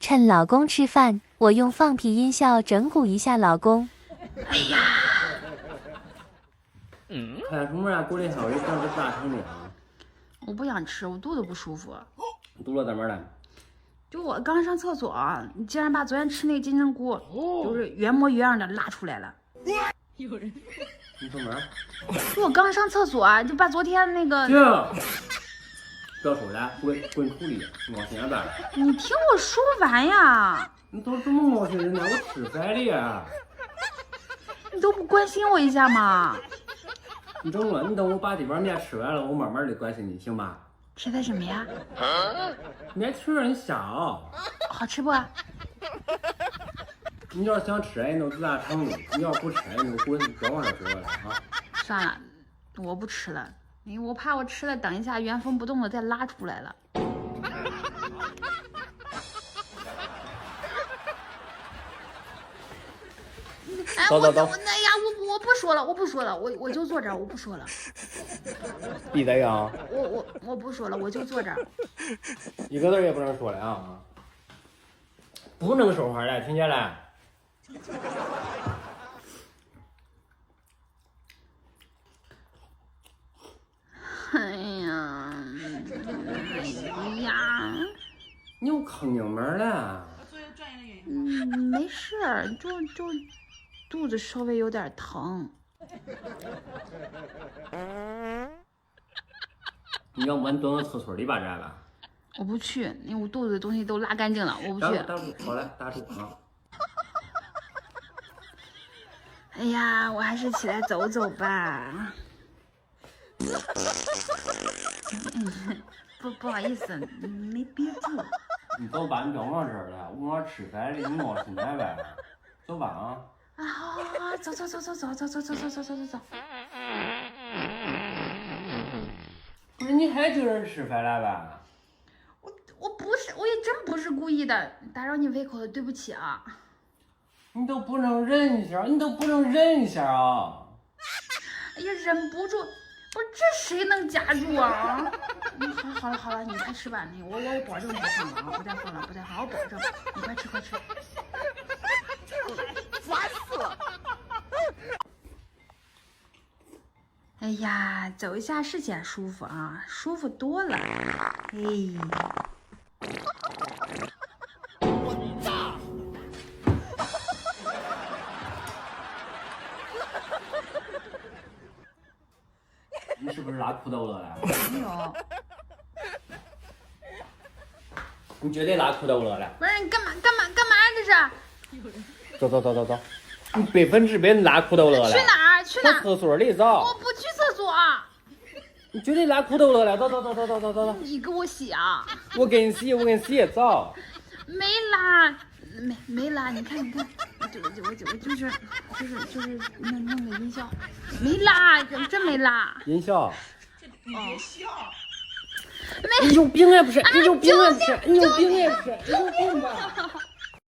趁老公吃饭，我用放屁音效整蛊一下老公。哎呀，看什么呀？过年好的刚是大成的啊！我不想吃，我肚子不舒服。肚子怎么了？就我刚上厕所，你竟然把昨天吃那个金针菇，就是原模原样的拉出来了。有人，你出门？就我刚上厕所，就把昨天那个……停！不要说了，滚处理，恶心吧？你听我说完呀！你都这么恶心人呢？我吃饭了呀！你都不关心我一下吗？你等我，你等我把这碗面吃完了，我慢慢的关心你，行吧？吃的什么呀？面吃很香，好吃不？你要想吃，你能自大成的；你要不吃，你能滚，别往这说了啊！算了，我不吃了，因为我怕我吃了，等一下原封不动的再拉出来了。哎，走，哎呀，我不说了，我不说了，我就坐这儿，我不说了。闭嘴啊！我不说了，我就坐这儿。一个字也不能说了啊！不能说话了，听见了？哎呀，你又坑你门了？没事儿，就肚子稍微有点疼。你要不你蹲个厕所里吧，这个。我不去，因为我肚子的东西都拉干净了，我不去。打住，好了，打住啊！哎呀，我还是起来走走吧。不好意思，没憋住。你走吧，你别往这儿了，我往吃饭了，你恶心了呗？走吧啊！啊，好，走。不是，你还就人吃饭了吧？我不是，我也真不是故意的，打扰你胃口了，对不起啊。你都不能忍一下，你都不能忍一下啊！哎呀，忍不住，不是这谁能夹住啊？好了，你快吃吧，我保证不放了啊，不再放了，我保证，你快吃。烦死了！哎呀，走一下是显舒服啊，舒服多了。哎。你是不是拉裤兜了？没有。你绝对拉裤兜了。不是你干嘛这是？走，你100%拉裤兜了。去哪儿？上厕所里走。我不去厕所。你绝对拉裤兜了，走。你给我洗啊！我给你洗，走。没拉，你看，我就是弄个音效，没拉，真没拉。音效。你别笑。你有病啊不是？你有病吧？